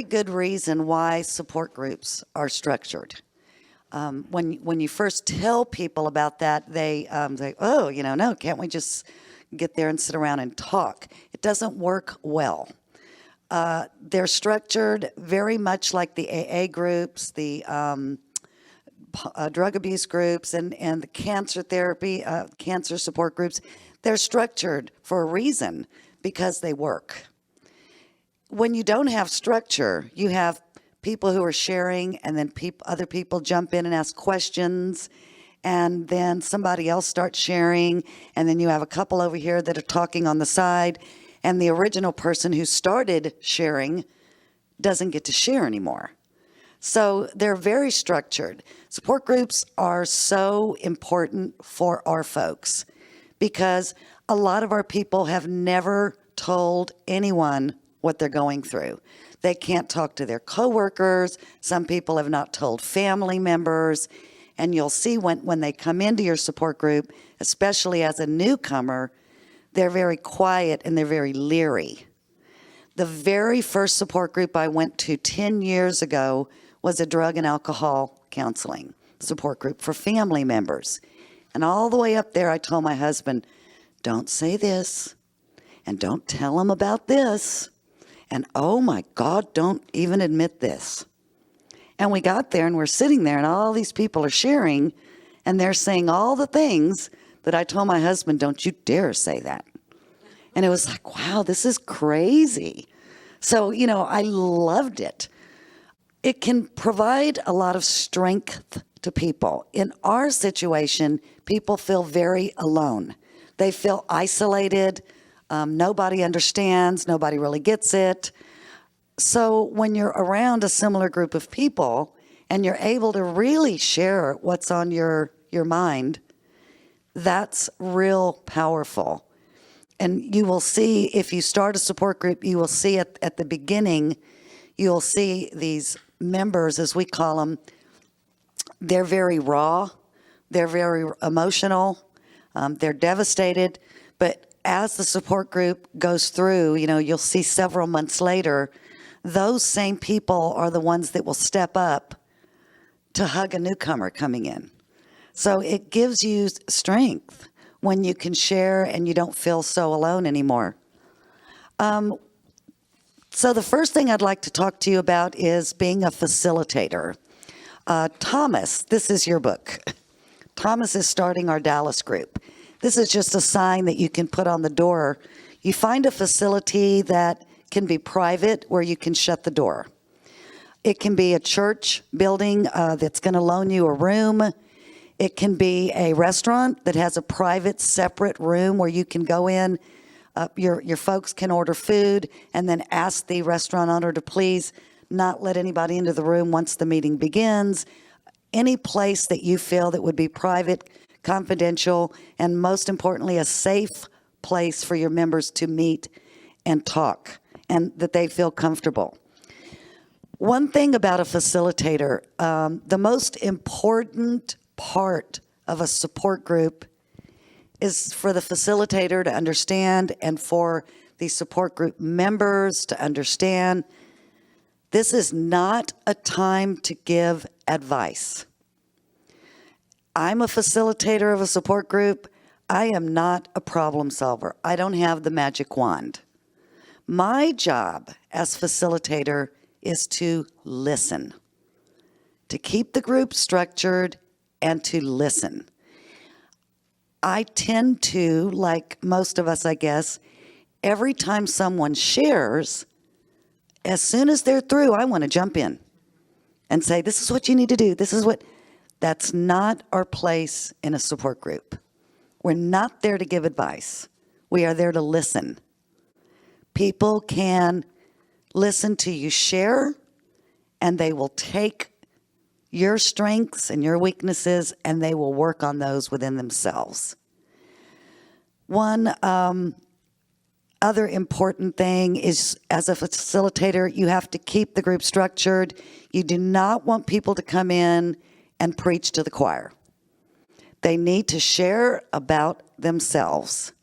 good reason why support groups are structured. When you first tell people about that, they say, oh, no, can't we just get there and sit around and talk? It doesn't work well. They're structured very much like the AA groups, the drug abuse groups, and the cancer therapy, cancer support groups. They're structured for a reason, because they work. When you don't have structure, you have people who are sharing, and then other people jump in and ask questions, and then somebody else starts sharing, and then you have a couple over here that are talking on the side, and the original person who started sharing doesn't get to share anymore. So they're very structured. Support groups are so important for our folks because a lot of our people have never told anyone what they're going through. They can't talk to their coworkers. Some people have not told family members. And you'll see when they come into your support group, especially as a newcomer, they're very quiet and they're very leery. The very first support group I went to 10 years ago was a drug and alcohol counseling support group for family members. And all the way up there, I told my husband, don't say this, and don't tell them about this, and oh my God, don't even admit this. And we got there and we're sitting there and all these people are sharing and they're saying all the things that I told my husband, don't you dare say that. And it was like, wow, this is crazy. So, I loved it. It can provide a lot of strength to people. In our situation, people feel very alone. They feel isolated. Nobody understands. Nobody really gets it. So when you're around a similar group of people and you're able to really share what's on your mind, that's real powerful. And you will see, if you start a support group, you will see at the beginning, you'll see these members, as we call them, they're very raw, they're very emotional, they're devastated. But as the support group goes through, you'll see several months later, those same people are the ones that will step up to hug a newcomer coming in. So it gives you strength when you can share and you don't feel so alone anymore. So the first thing I'd like to talk to you about is being a facilitator. Thomas, this is your book. Thomas is starting our Dallas group. This is just a sign that you can put on the door. You find a facility that can be private where you can shut the door. It can be a church building that's going to loan you a room. It can be a restaurant that has a private, separate room where you can go in. Your folks can order food and then ask the restaurant owner to please not let anybody into the room once the meeting begins. Any place that you feel that would be private, confidential, and most importantly, a safe place for your members to meet and talk, and that they feel comfortable. One thing about a facilitator, the most important part of a support group is for the facilitator to understand and for the support group members to understand this is not a time to give advice. I'm a facilitator of a support group. I am not a problem solver. I don't have the magic wand. My job as facilitator is to listen, to keep the group structured and to listen. I tend to, like most of us, I guess, every time someone shares, as soon as they're through, I want to jump in and say, this is what you need to do. That's not our place in a support group. We're not there to give advice. We are there to listen. People can listen to you share, and they will take your strengths and your weaknesses, and they will work on those within themselves. One other important thing is, as a facilitator, you have to keep the group structured. You do not want people to come in and preach to the choir. They need to share about themselves,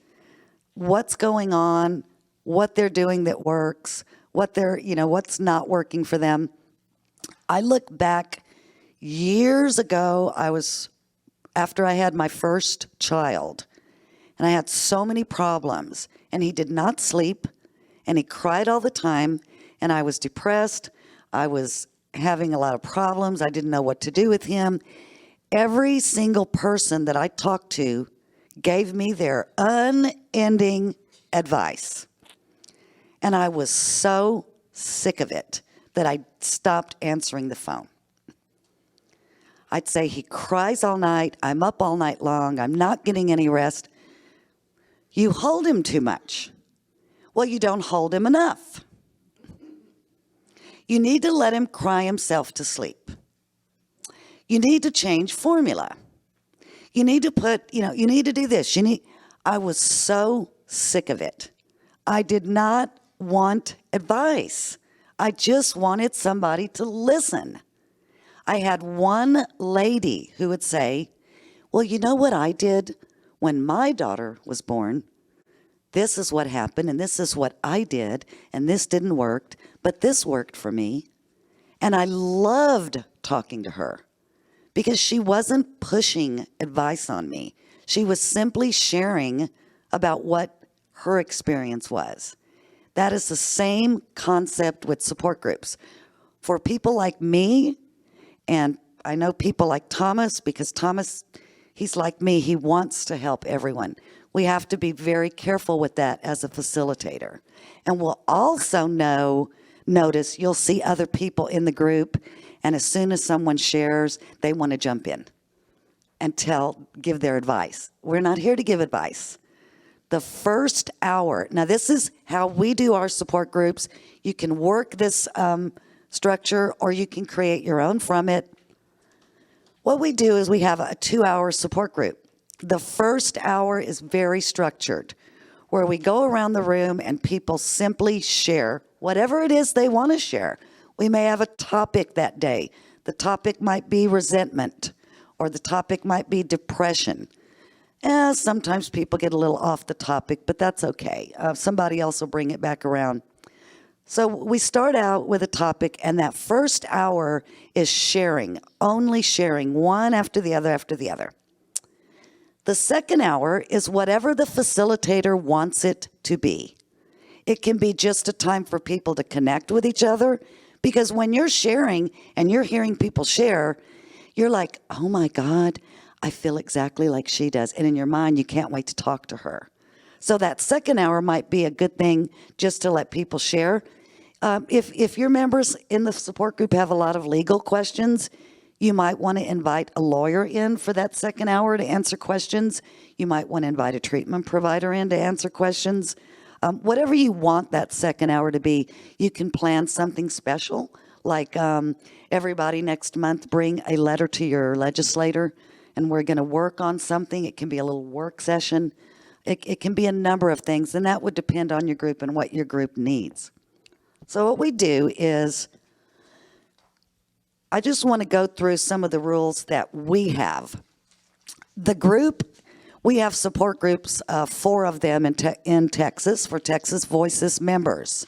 what's going on, what they're doing that works, what they're, what's not working for them. I look back years ago, after I had my first child, and I had so many problems, and he did not sleep, and he cried all the time, and I was depressed. I was having a lot of problems. I didn't know what to do with him. Every single person that I talked to gave me their unending advice. And I was so sick of it that I stopped answering the phone. I'd say, he cries all night. I'm up all night long. I'm not getting any rest. You hold him too much. Well, you don't hold him enough. You need to let him cry himself to sleep. You need to change formula. You need to you need to do this. I was so sick of it. I did not want advice. I just wanted somebody to listen. I had one lady who would say, well, you know what I did when my daughter was born? This is what happened, and this is what I did, and this didn't work, but this worked for me. And I loved talking to her because she wasn't pushing advice on me. She was simply sharing about what her experience was. That is the same concept with support groups. For people like me, and I know people like Thomas, because Thomas, he's like me, he wants to help everyone. We have to be very careful with that as a facilitator. And we'll also notice you'll see other people in the group, and as soon as someone shares, they want to jump in and give their advice. We're not here to give advice. The first hour, now this is how we do our support groups. You can work this structure, or you can create your own from it. What we do is we have a 2-hour support group. The first hour is very structured, where we go around the room and people simply share whatever it is they want to share. We may have a topic that day. The topic might be resentment, or the topic might be depression. Sometimes people get a little off the topic, but that's okay. Somebody else will bring it back around. So we start out with a topic, and that first hour is sharing, only sharing, one after the other after the other. The second hour is whatever the facilitator wants it to be. It can be just a time for people to connect with each other, because when you're sharing and you're hearing people share, you're like, oh my God, I feel exactly like she does. And in your mind, you can't wait to talk to her. So that second hour might be a good thing just to let people share. If your members in the support group have a lot of legal questions, you might want to invite a lawyer in for that second hour to answer questions. You might want to invite a treatment provider in to answer questions. Whatever you want that second hour to be, you can plan something special, like everybody next month bring a letter to your legislator, and we're going to work on something. It can be a little work session. It can be a number of things, and that would depend on your group and what your group needs. So what we do is, I just want to go through some of the rules that we have. The group, we have support groups, 4 of them in Texas, for Texas Voices members.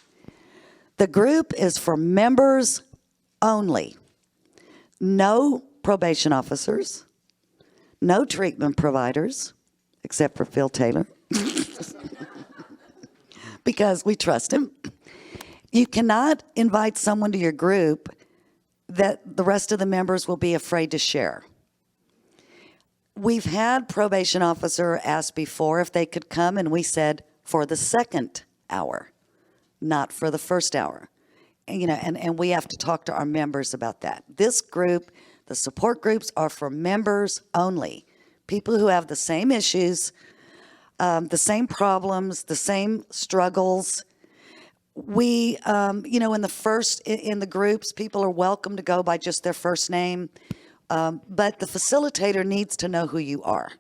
The group is for members only. No probation officers, no treatment providers, except for Phil Taylor, because we trust him. You cannot invite someone to your group that the rest of the members will be afraid to share. We've had probation officer ask before if they could come, and we said for the second hour, not for the first hour. And we have to talk to our members about that. This group, the support groups, are for members only. People who have the same issues, the same problems, the same struggles. We, in the groups, people are welcome to go by just their first name, but the facilitator needs to know who you are.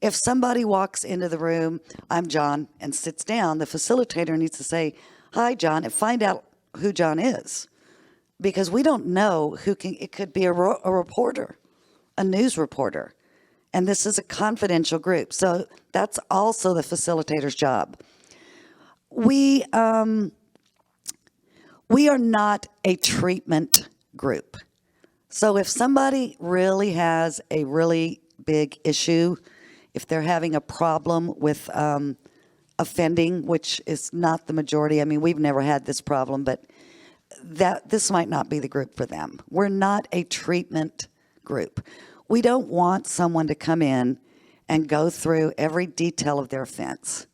If somebody walks into the room, I'm John, and sits down, the facilitator needs to say, hi, John, and find out who John is, because we don't know it could be a reporter, a news reporter, and this is a confidential group, so that's also the facilitator's job. We are not a treatment group. So if somebody really has a really big issue, if they're having a problem with offending, which is not the majority. I mean, we've never had this problem, but this might not be the group for them. We're not a treatment group. We don't want someone to come in and go through every detail of their offense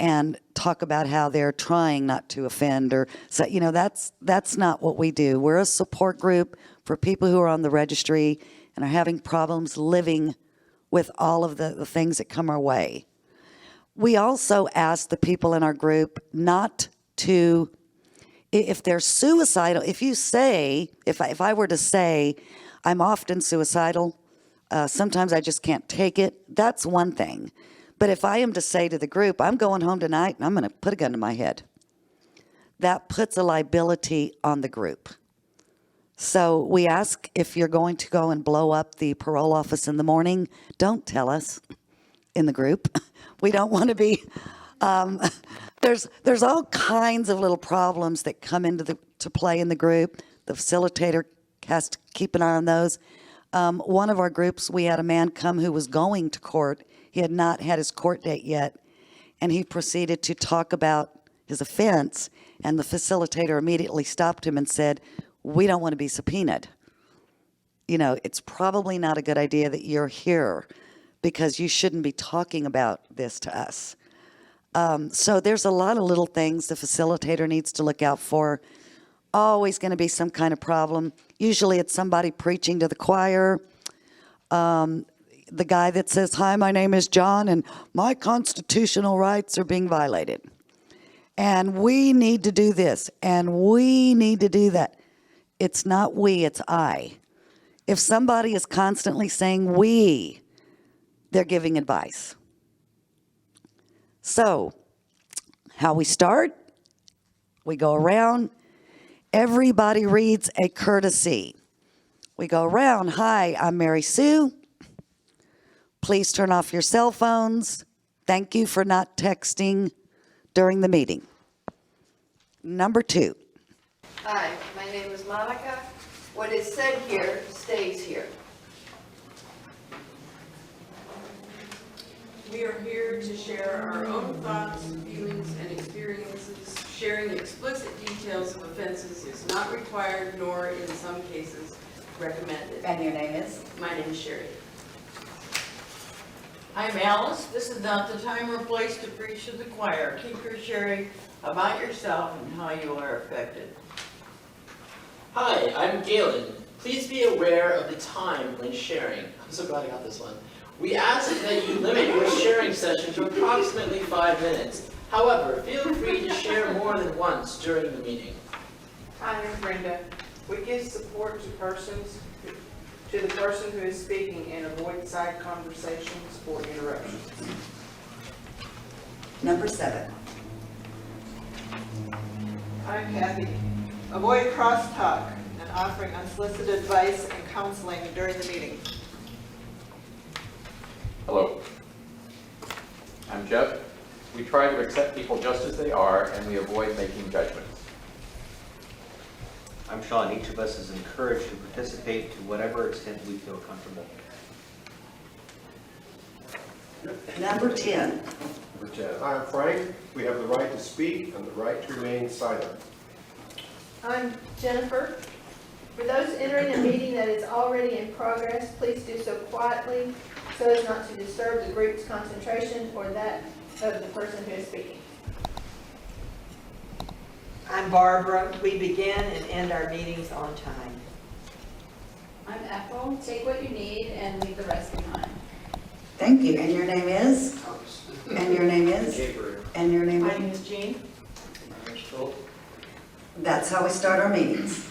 and talk about how they're trying not to offend, or so, you know, that's not what we do. We're a support group for people who are on the registry and are having problems living with all of the things that come our way. We also ask the people in our group not to, if they're suicidal, if you say, if I were to say, I'm often suicidal, sometimes I just can't take it, that's one thing. But if I am to say to the group, I'm going home tonight and I'm going to put a gun to my head, that puts a liability on the group. So we ask, if you're going to go and blow up the parole office in the morning, don't tell us in the group. We don't want to be, there's all kinds of little problems that come into to play in the group. The facilitator has to keep an eye on those. One of our groups, we had a man come who was going to court. He had not had his court date yet, and he proceeded to talk about his offense, and the facilitator immediately stopped him and said, we don't want to be subpoenaed. You know, it's probably not a good idea that you're here because you shouldn't be talking about this to us. So there's a lot of little things the facilitator needs to look out for. Always going to be some kind of problem. Usually it's somebody preaching to the choir. The guy that says, hi, my name is John, and my constitutional rights are being violated. And we need to do this, and we need to do that. It's not we, it's I. If somebody is constantly saying we, they're giving advice. So, how we start, we go around, everybody reads a courtesy. We go around, hi, I'm Mary Sue. Please turn off your cell phones. Thank you for not texting during the meeting. Number 2. Hi, my name is Monica. What is said here stays here. We are here to share our own thoughts, feelings, and experiences. Sharing explicit details of offenses is not required, nor in some cases recommended. And your name is? My name is Sherry. I'm Alice. This is not the time or place to preach to the choir. Keep your sharing about yourself and how you are affected. Hi, I'm Galen. Please be aware of the time when sharing. I'm so glad I got this one. We ask that you limit your sharing session to approximately 5 minutes. However, feel free to share more than once during the meeting. Hi, I'm Brenda. We give support to the person who is speaking and avoid side conversations or interruptions. Number 7. I'm Kathy. Avoid crosstalk and offering unsolicited advice and counseling during the meeting. Hello. I'm Jeff. We try to accept people just as they are, and we avoid making judgments. I'm Sean. Each of us is encouraged to participate to whatever extent we feel comfortable. Number 10. I'm Frank. We have the right to speak and the right to remain silent. I'm Jennifer. For those entering a meeting that is already in progress, please do so quietly so as not to disturb the group's concentration or that of the person who is speaking. I'm Barbara. We begin and end our meetings on time. I'm Ethel. Take what you need and leave the rest behind. Thank you. And your name is? And your name is? Gabriel. And your name My is? name is Jean. That's how we start our meetings.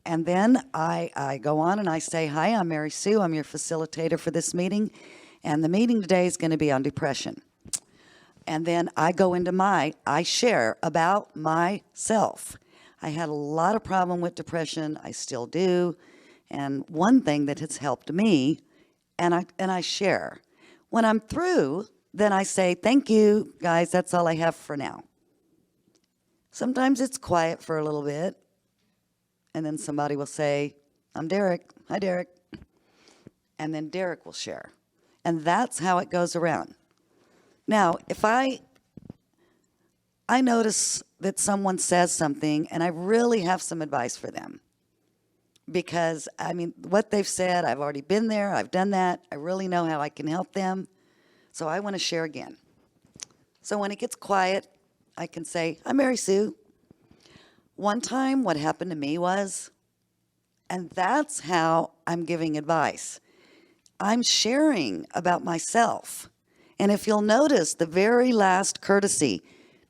And then I go on and I say, hi, I'm Mary Sue. I'm your facilitator for this meeting. And the meeting today is going to be on depression. And then I go into I share about myself. I had a lot of problem with depression. I still do. And one thing that has helped me, and I share. When I'm through, then I say, thank you, guys. That's all I have for now. Sometimes it's quiet for a little bit, and then somebody will say, I'm Derek. Hi, Derek. And then Derek will share. And that's how it goes around. Now, if I notice that someone says something and I really have some advice for them, because, I mean, what they've said, I've already been there, I've done that, I really know how I can help them, so I want to share again. So when it gets quiet, I can say, I'm Mary Sue. One time what happened to me was, and that's how I'm giving advice. I'm sharing about myself. And if you'll notice the very last courtesy,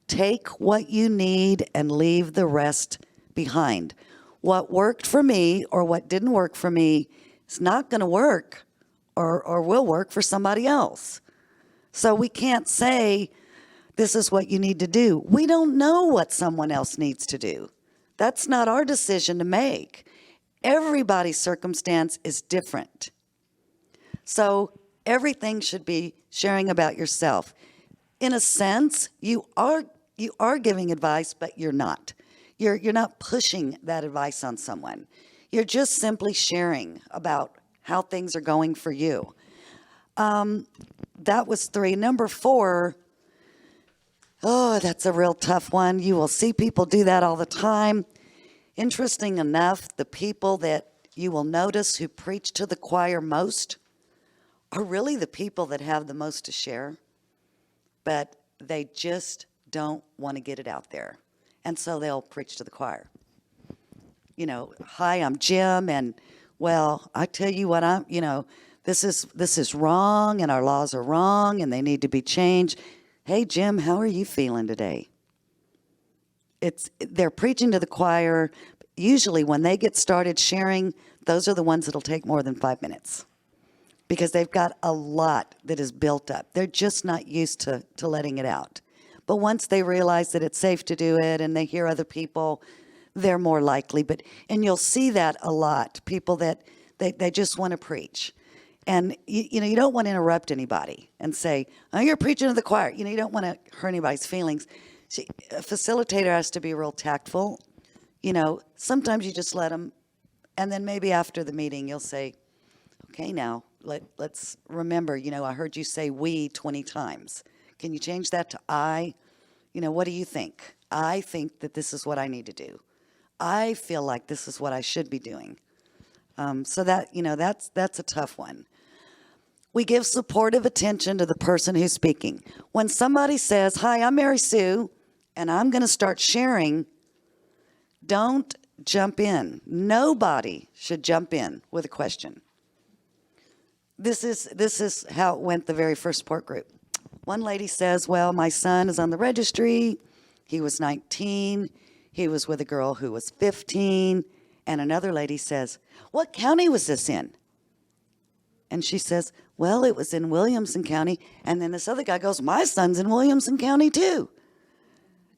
take what you need and leave the rest behind. What worked for me or what didn't work for me is not going to work or will work for somebody else. So we can't say, this is what you need to do. We don't know what someone else needs to do. That's not our decision to make. Everybody's circumstance is different. So everything should be sharing about yourself. In a sense, you are giving advice, but you're not. You're not pushing that advice on someone. You're just simply sharing about how things are going for you. That was 3. Number 4, oh, that's a real tough one. You will see people do that all the time. Interesting enough, the people that you will notice who preach to the choir most are really the people that have the most to share, but they just don't want to get it out there. And so they'll preach to the choir. You know, hi, I'm Jim, and well, I tell you what, this is wrong, and our laws are wrong, and they need to be changed. Hey, Jim, how are you feeling today? They're preaching to the choir. Usually when they get started sharing, those are the ones that'll take more than 5 minutes because they've got a lot that is built up. They're just not used to letting it out. But once they realize that it's safe to do it and they hear other people, they're more likely. And you'll see that a lot, people that they just want to preach. And you don't want to interrupt anybody and say, oh, you're preaching to the choir. You don't want to hurt anybody's feelings. See, a facilitator has to be real tactful. Sometimes you just let them, and then maybe after the meeting you'll say, okay, now let's remember, I heard you say we 20 times. Can you change that to I? What do you think? I think that this is what I need to do. I feel like this is what I should be doing. So that, that's a tough one. We give supportive attention to the person who's speaking. When somebody says, hi, I'm Mary Sue, and I'm going to start sharing, don't jump in. Nobody should jump in with a question. This is how it went the very first support group. One lady says, well, my son is on the registry. He was 19. He was with a girl who was 15. And another lady says, what county was this in? And she says, well, it was in Williamson County. And then this other guy goes, my son's in Williamson County too.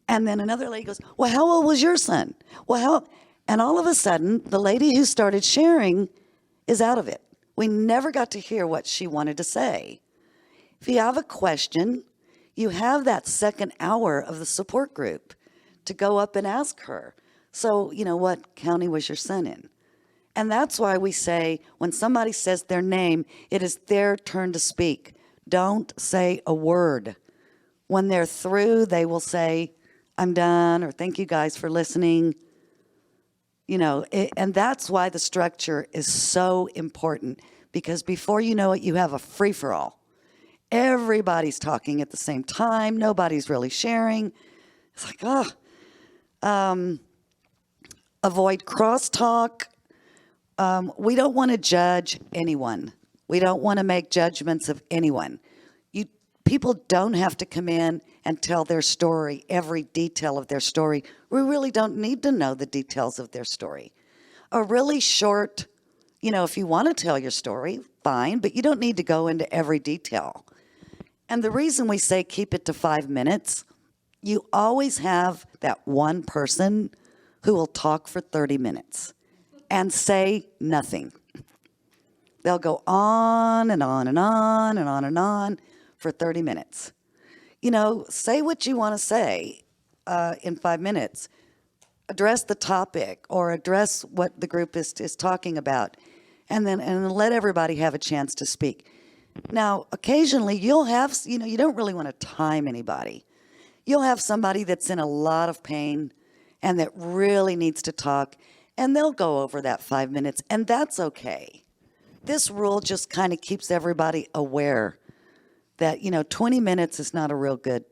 And then another lady goes, well, how old was your son? And all of a sudden, the lady who started sharing is out of it. We never got to hear what she wanted to say. If you have a question, you have that second hour of the support group to go up and ask her. So, what county was your son in? And that's why we say when somebody says their name, it is their turn to speak. Don't say a word. When they're through, they will say, I'm done, or thank you guys for listening. And that's why the structure is so important, because before you know it, you have a free-for-all. Everybody's talking at the same time. Nobody's really sharing. It's like, avoid crosstalk. We don't want to judge anyone. We don't want to make judgments of anyone. People don't have to come in and tell their story, every detail of their story. We really don't need to know the details of their story. A really short, if you want to tell your story, fine, but you don't need to go into every detail. And the reason we say keep it to 5 minutes, you always have that one person who will talk for 30 minutes and say nothing. They'll go on and on and on and on and on for 30 minutes. Say what you want to say, in 5 minutes. Address the topic or address what the group is talking about, and then let everybody have a chance to speak. Now, occasionally you'll have, you don't really want to time anybody. You'll have somebody that's in a lot of pain and that really needs to talk, and they'll go over that 5 minutes, and that's okay. This rule just kind of keeps everybody aware that, 20 minutes is not a real good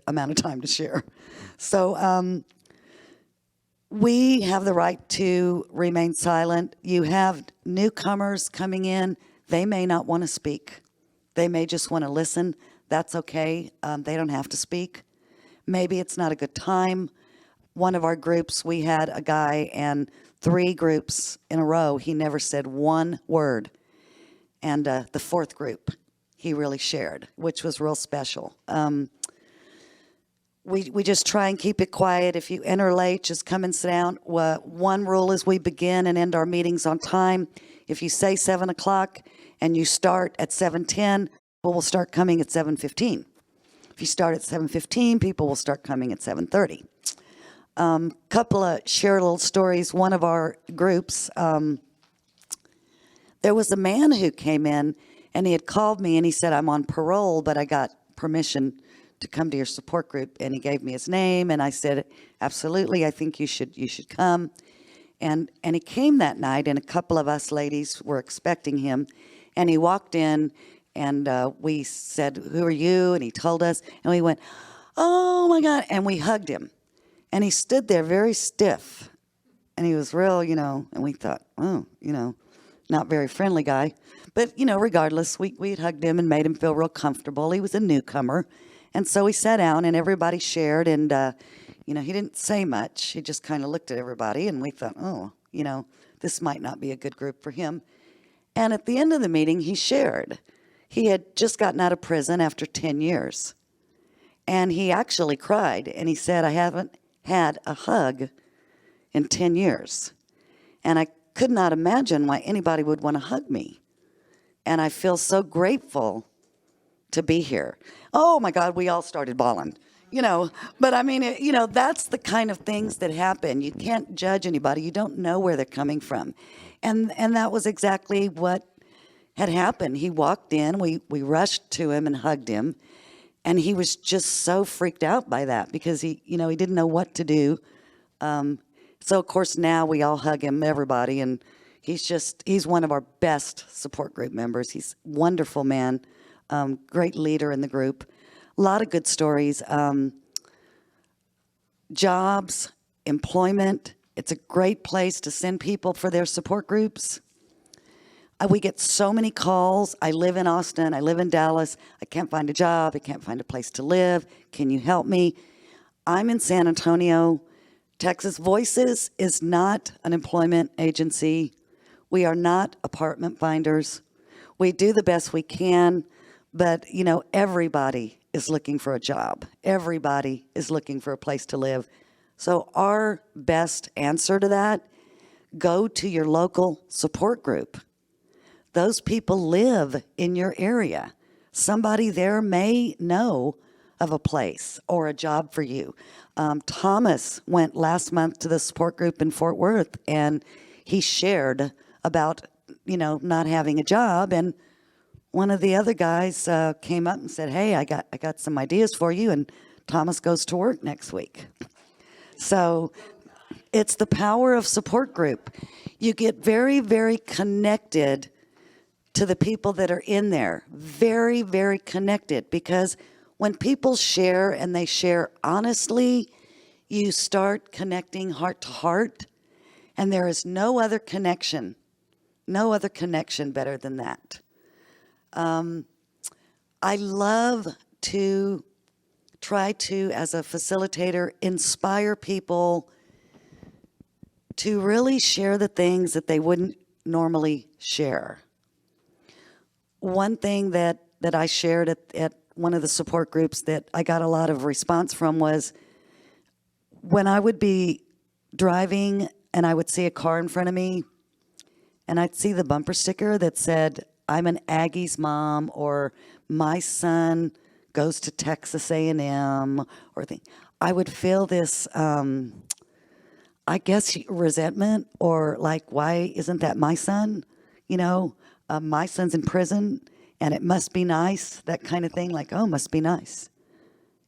amount of time to share. So we have the right to remain silent. You have newcomers coming in. They may not want to speak. They may just want to listen. That's okay. They don't have to speak. Maybe it's not a good time. One of our groups, we had a guy, and 3 groups in a row, he never said one word. And the 4th group, he really shared, which was real special. We just try and keep it quiet. If you enter late, just come and sit down. One rule is we begin and end our meetings on time. If you say 7 o'clock and you start at 7:10, people will start coming at 7:15. If you start at 7:15, people will start coming at 7:30. Couple of share little stories. One of our groups, there was a man who came in and he had called me and he said, I'm on parole, but I got permission to come to your support group, and he gave me his name, and I said, absolutely, I think you should come. And he came that night, and a couple of us ladies were expecting him, and he walked in, and we said, who are you? And he told us, and we went, oh my God, and we hugged him. And he stood there very stiff, and he was real, and we thought, oh, not very friendly guy. But, regardless, we had hugged him and made him feel real comfortable. He was a newcomer. And so we sat down and everybody shared, and, he didn't say much. He just kind of looked at everybody, and we thought, oh, this might not be a good group for him. And at the end of the meeting, he shared. He had just gotten out of prison after 10 years. And he actually cried, and he said, I haven't had a hug in 10 years. And I could not imagine why anybody would want to hug me. And I feel so grateful to be here. Oh my God, we all started bawling, but I mean, that's the kind of things that happen. You can't judge anybody. You don't know where they're coming from. And that was exactly what had happened. He walked in, we rushed to him and hugged him, and he was just so freaked out by that because he didn't know what to do. So of course now we all hug him, everybody, and he's one of our best support group members. He's a wonderful man. Great leader in the group. A lot of good stories. Jobs, employment. It's a great place to send people for their support groups. We get so many calls. I live in Austin. I live in Dallas. I can't find a job. I can't find a place to live. Can you help me? I'm in San Antonio. Texas Voices is not an employment agency. We are not apartment finders. We do the best we can. But, everybody is looking for a job. Everybody is looking for a place to live. So our best answer to that, go to your local support group. Those people live in your area. Somebody there may know of a place or a job for you. Thomas went last month to the support group in Fort Worth, and he shared about, not having a job, and one of the other guys came up and said, hey, I got some ideas for you, and Thomas goes to work next week. So it's the power of support group. You get very, very connected to the people that are in there. Very, very connected, because when people share and they share honestly, you start connecting heart to heart, and there is no other connection better than that. I love to try to, as a facilitator, inspire people to really share the things that they wouldn't normally share. One thing that I shared at one of the support groups that I got a lot of response from was when I would be driving and I would see a car in front of me and I'd see the bumper sticker that said, I'm an Aggie's mom, or my son goes to Texas A&M or I would feel this, I guess, resentment or like, why isn't that my son? You know, my son's in prison and it must be nice, that kind of thing. Like, oh, must be nice,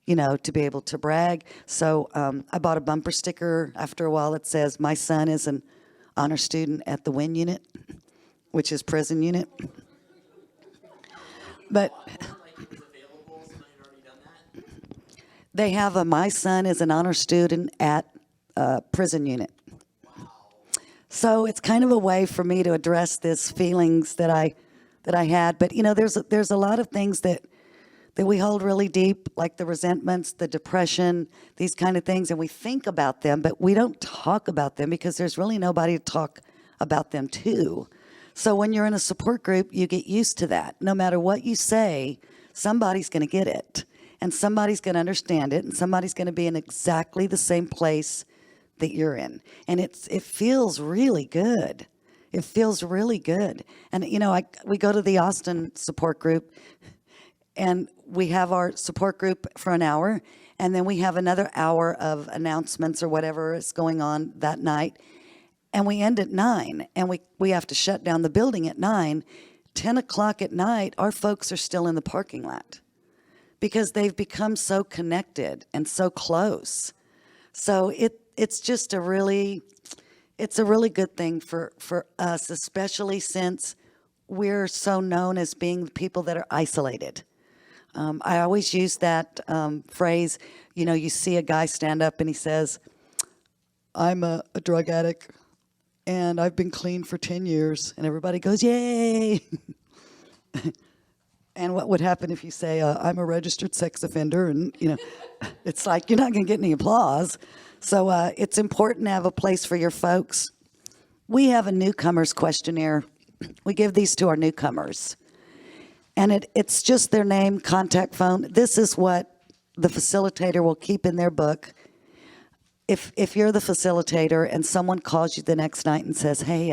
you know, to be able to brag. So I bought a bumper sticker after a while that says, my son is an honor student at the WIN unit, which is prison unit. But they have my son is an honor student at prison unit. So it's kind of a way for me to address this feelings that I had. But you know, there's a lot of things that we hold really deep, like the resentments, the depression, these kind of things, and we think about them, but we don't talk about them because there's really nobody to talk about them to. So when you're in a support group, you get used to that. No matter what you say, somebody's going to get it, and somebody's going to understand it, and somebody's going to be in exactly the same place that you're in. And it feels really good. It feels really good. And, you know, we go to the Austin support group, and we have our support group for an hour, and then we have another hour of announcements or whatever is going on that night. And we end at 9, and we have to shut down the building at 9. 10 o'clock at night, our folks are still in the parking lot because they've become so connected and so close. So it's just a really good thing for us, especially since we're so known as being the people that are isolated. I always use that phrase, you know, you see a guy stand up and he says, I'm a drug addict and I've been clean for 10 years. And everybody goes, yay. And what would happen if you say, I'm a registered sex offender? And, you know, it's like you're not going to get any applause. So it's important to have a place for your folks. We have a newcomers questionnaire. We give these to our newcomers. And it's just their name, contact phone. This is what the facilitator will keep in their book. If you're the facilitator and someone calls you the next night and says, hey,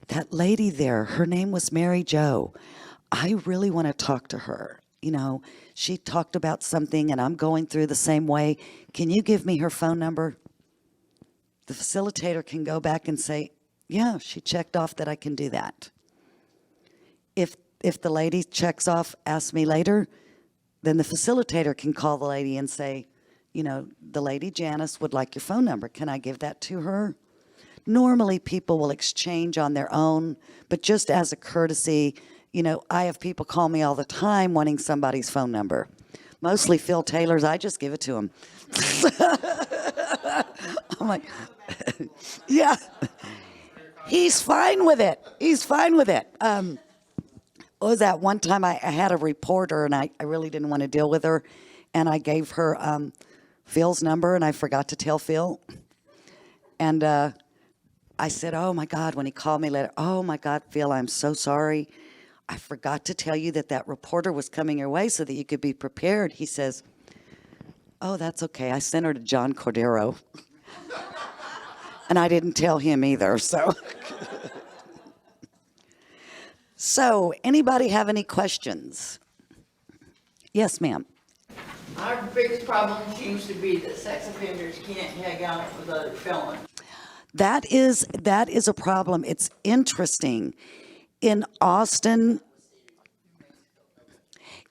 that lady there, her name was Mary Jo. I really want to talk to her. You know, she talked about something and I'm going through the same way. Can you give me her phone number? The facilitator can go back and say, yeah, she checked off that I can do that. If the lady checks off, ask me later, then the facilitator can call the lady and say, you know, the lady Janice would like your phone number. Can I give that to her? Normally people will exchange on their own, but just as a courtesy, you know, I have people call me all the time wanting somebody's phone number. Mostly Phil Taylor's, I just give it to him. I'm like, yeah, he's fine with it. He's fine with it. What was that one time I had a reporter and I really didn't want to deal with her, and I gave her Phil's number and I forgot to tell Phil. And I said, oh my God, when he called me later, oh my God, Phil, I'm so sorry. I forgot to tell you that reporter was coming your way so that you could be prepared. He says, oh, that's okay. I sent her to John Cordero. And I didn't tell him either, so. So, anybody have any questions? Yes, ma'am. Our biggest problem seems to be that sex offenders can't hang out with other felons. That is a problem. It's interesting. In Austin,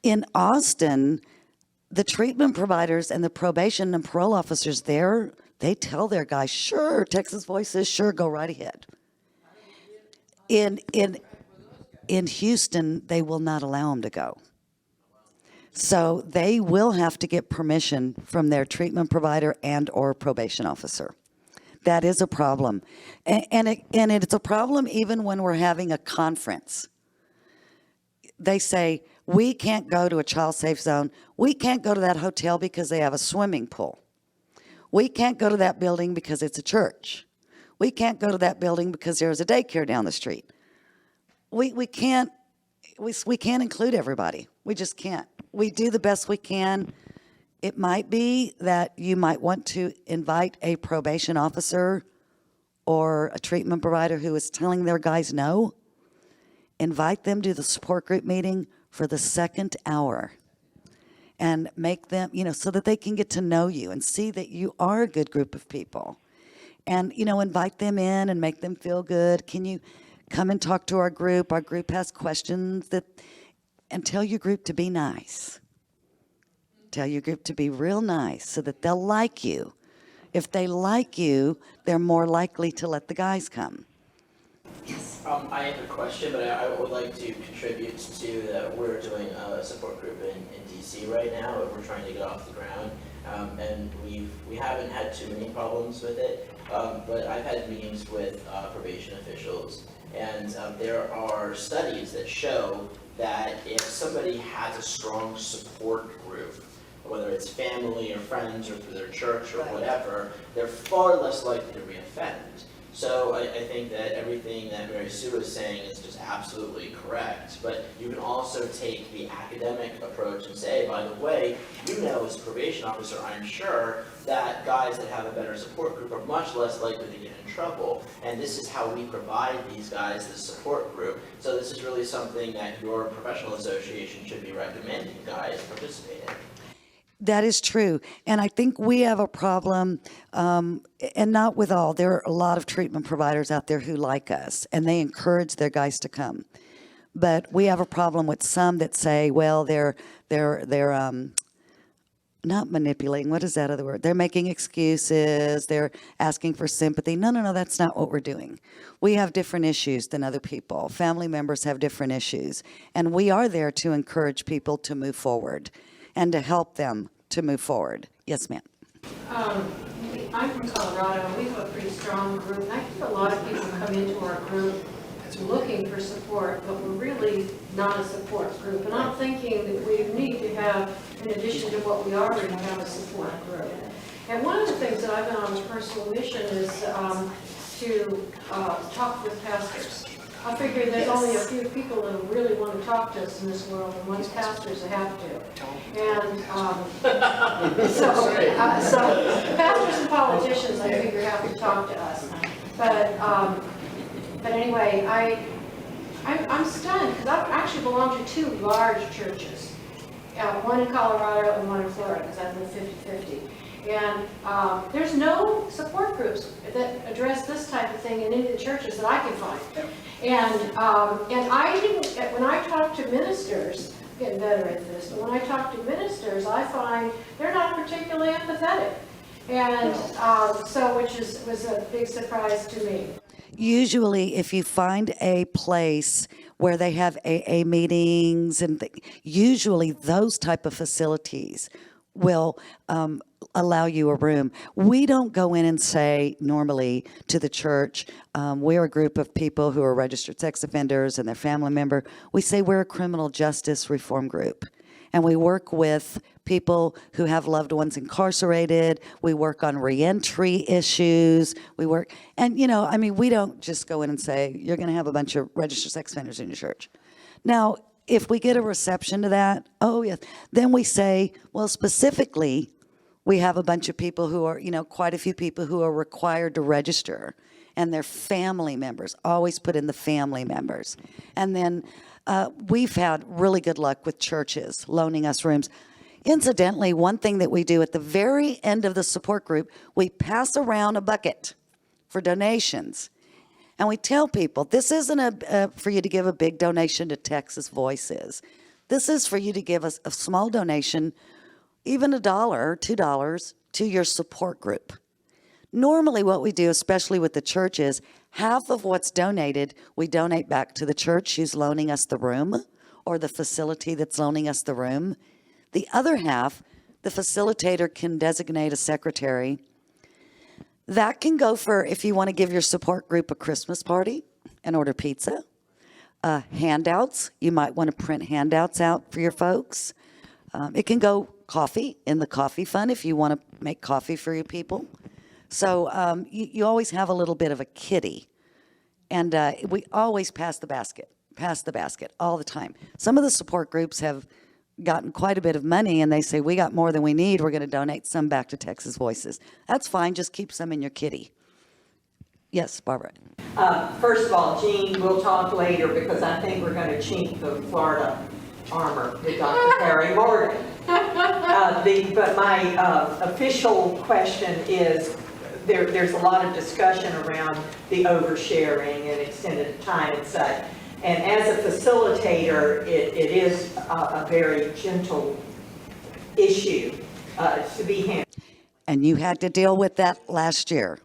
the treatment providers and the probation and parole officers there, they tell their guys, sure, Texas Voices, sure, go right ahead. In Houston, they will not allow them to go. So they will have to get permission from their treatment provider and or probation officer. That is a problem. And it's a problem even when we're having a conference. They say, we can't go to a child safe zone. We can't go to that hotel because they have a swimming pool. We can't go to that building because it's a church. We can't go to that building because there's a daycare down the street. We can't include everybody. We just can't. We do the best we can. It might be that you might want to invite a probation officer or a treatment provider who is telling their guys no. Invite them to the support group meeting for the second hour. and make them, so that they can get to know you and see that you are a good group of people. And, invite them in and make them feel good. Can you come and talk to our group? Our group has questions and tell your group to be nice. Tell your group to be real nice so that they'll like you. If they like you, they're more likely to let the guys come. I have a question, but I would like to contribute to that. We're doing a support group in DC right now, and we're trying to get off the ground. And we haven't had too many problems with it, but I've had meetings with probation officials, and there are studies that show that if somebody has a strong support group, whether it's family or friends or through their church or whatever, they're far less likely to reoffend. So I think that everything that Mary Sue is saying is just absolutely correct, but you can also take the academic approach and say, by the way, as a probation officer, I'm sure that guys that have a better support group are much less likely to get in trouble, and this is how we provide these guys this support group. So this is really something that your professional association should be recommending guys participate in. That is true. And I think we have a problem, and not with all. There are a lot of treatment providers out there who like us, and they encourage their guys to come. But we have a problem with some that say, well, they're not manipulating. What is that other word? They're making excuses. They're asking for sympathy. No, that's not what we're doing. We have different issues than other people. Family members have different issues. And we are there to encourage people to move forward and to help them to move forward. Yes, ma'am. I'm from Colorado, and we have a pretty strong group. And I think a lot of people come into our group looking for support, but we're really not a support group. And I'm thinking that we need to have, in addition to what we already have, a support group. And one of the things that I've been on a personal mission is to talk with pastors. I figure there's only a few people that really want to talk to us in this world, and one's pastors that have to. And so pastors and politicians, I figure, have to talk to us. But anyway, I'm stunned because I actually belong to two large churches, one in Colorado and one in Florida, because I live 50-50. And there's no support groups that address this type of thing in any of the churches that I can find. And I didn't, when I talk to ministers, I'm getting better at this, but when I talk to ministers, I find they're not particularly empathetic. And which was a big surprise to me. Usually, if you find a place where they have AA meetings, and usually those type of facilities will allow you a room. We don't go in and say normally to the church, we're a group of people who are registered sex offenders and their family member. We say we're a criminal justice reform group. And we work with people who have loved ones incarcerated. We work on reentry issues. We don't just go in and say, you're going to have a bunch of registered sex offenders in your church. Now, if we get a reception to that, then we say, well, specifically, we have a bunch of people who are, quite a few people who are required to register, and their family members. Always put in the family members. And then we've had really good luck with churches loaning us rooms. Incidentally, one thing that we do at the very end of the support group, we pass around a bucket for donations. And we tell people, this isn't for you to give a big donation to Texas Voices. This is for you to give us a small donation, even $1 or $2, to your support group. Normally what we do, especially with the churches, half of what's donated, we donate back to the church who's loaning us the room or the facility that's loaning us the room. The other half, the facilitator can designate a secretary. That can go for if you want to give your support group a Christmas party and order pizza. Handouts, you might want to print handouts out for your folks. It can go coffee in the coffee fund if you want to make coffee for your people. So you always have a little bit of a kitty. And we always pass the basket all the time. Some of the support groups have gotten quite a bit of money, and they say, we got more than we need. We're going to donate some back to Texas Voices. That's fine. Just keep some in your kitty. Yes, Barbara. First of all, Jean, we'll talk later because I think we're going to chink the Florida armor with Dr. Perry Morgan. But my official question is, there's a lot of discussion around the oversharing and extended time and such. And as a facilitator, it is a very gentle issue to be handled. And you had to deal with that last year.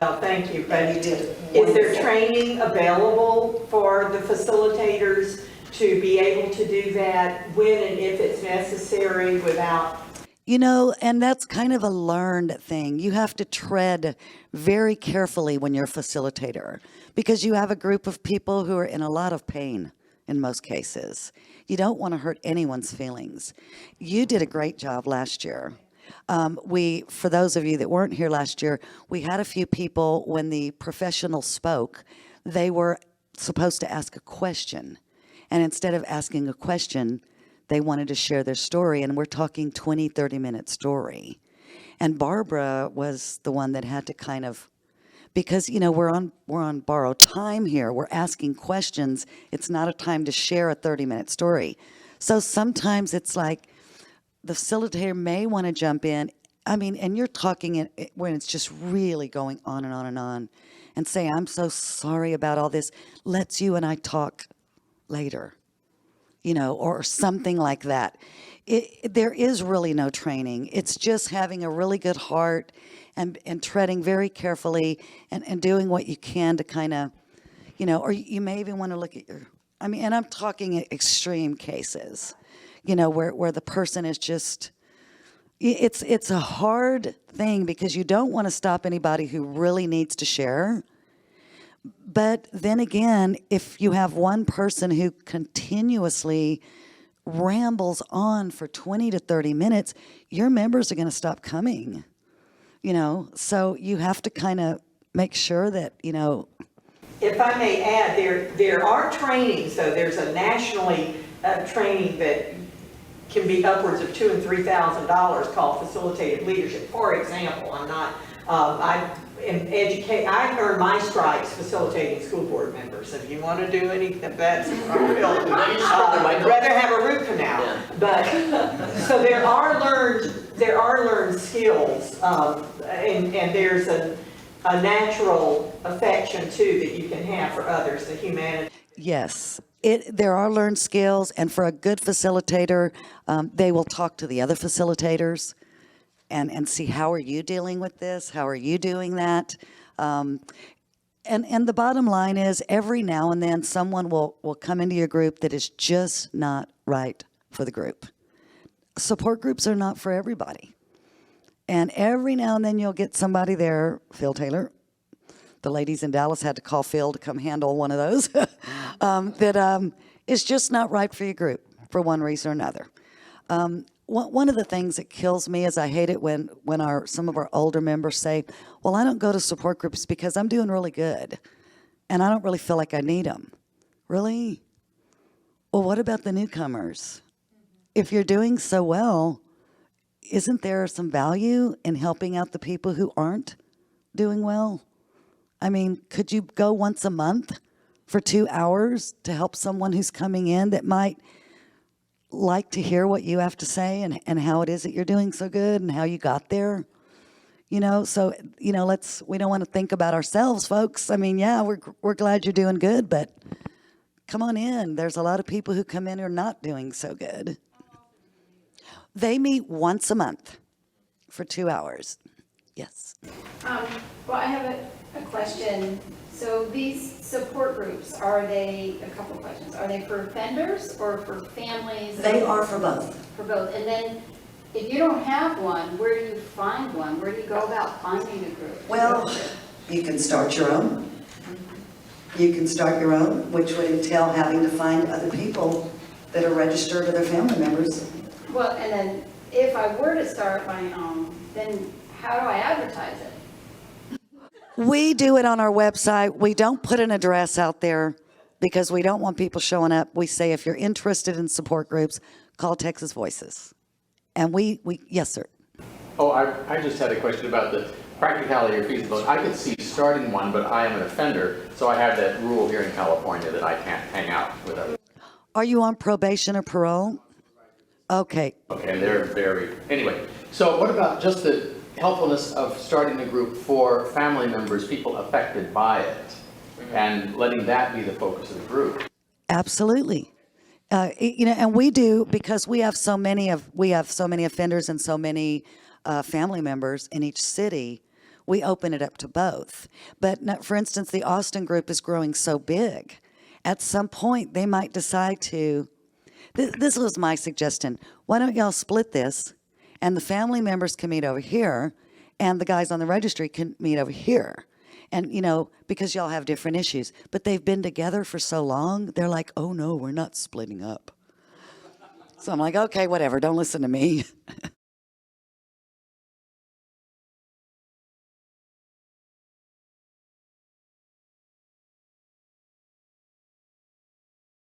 Well, thank you, but You did. is there training available for the facilitators to be able to do that when and if it's necessary without? You know, and that's kind of a learned thing. You have to tread very carefully when you're a facilitator because you have a group of people who are in a lot of pain in most cases. You don't want to hurt anyone's feelings. You did a great job last year. For those of you that weren't here last year, we had a few people when the professional spoke, they were supposed to ask a question. And instead of asking a question, they wanted to share their story. And we're talking 20, 30-minute story. And Barbara was the one that had to kind of, because, you know, we're on borrowed time here. We're asking questions. It's not a time to share a 30-minute story. So sometimes it's like, the facilitator may want to jump in. I mean, and you're talking when it's just really going on and on and on and say, I'm so sorry about all this. Let's you and I talk later, you know, or something like that. There is really no training. It's just having a really good heart and treading very carefully and doing what you can to kind of, you know, or you may even want to look at I mean, and I'm talking extreme cases. You know, where the person is just, it's a hard thing because you don't want to stop anybody who really needs to share. But then again, if you have one person who continuously rambles on for 20 to 30 minutes, your members are going to stop coming, you know. So you have to kind of make sure that, you know. If I may add, there are trainings, though. There's a nationally training that can be upwards of $2,000 and $3,000 called facilitated leadership. For example, I earn my stripes facilitating school board members. If you want to do anything, that's I'd rather have a root canal. Yeah. But so there are learned skills, and there's a natural affection too that you can have for others, the humanity. Yes, there are learned skills, and for a good facilitator, they will talk to the other facilitators and see, how are you dealing with this? How are you doing that? And the bottom line is, every now and then someone will come into your group that is just not right for the group. Support groups are not for everybody. And every now and then you'll get somebody there, Phil Taylor. The ladies in Dallas had to call Phil to come handle one of those, that is just not right for your group for one reason or another. One of the things that kills me is I hate it when some of our older members say, well, I don't go to support groups because I'm doing really good and I don't really feel like I need them. Really? Well, what about the newcomers? If you're doing so well, isn't there some value in helping out the people who aren't doing well? I mean, could you go once a month for 2 hours to help someone who's coming in that might like to hear what you have to say and how it is that you're doing so good and how you got there? You know, so, you know, we don't want to think about ourselves, folks. I mean, yeah, we're glad you're doing good, but come on in. There's a lot of people who come in who are not doing so good. They meet once a month for 2 hours. Yes. Well, I have a question. So these support groups, are they, a couple of questions, are they for offenders or for families? They are for both. For both. And then if you don't have one, where do you find one? Where do you go about finding a group? Well, you can start your own. You can start your own, which would entail having to find other people that are registered or their family members. Well, and then if I were to start my own, then how do I advertise it? We do it on our website. We don't put an address out there because we don't want people showing up. We say, if you're interested in support groups, call Texas Voices. And we yes, sir. Oh, I just had a question about the practicality or feasibility. I could see starting one, but I am an offender, so I have that rule here in California that I can't hang out with others. Are you on probation or parole? Okay, Okay, and they're very, anyway. So what about just the helpfulness of starting a group for family members, people affected by it, and letting that be the focus of the group? absolutely. And we do, because we have so many offenders and so many family members in each city. We open it up to both. But for instance, the Austin group is growing so big. At some point, they might decide to. This was my suggestion. Why don't y'all split this, and the family members can meet over here, and the guys on the registry can meet over here. And, because y'all have different issues. But they've been together for so long, they're like, oh no, we're not splitting up. So I'm like, okay, whatever, don't listen to me.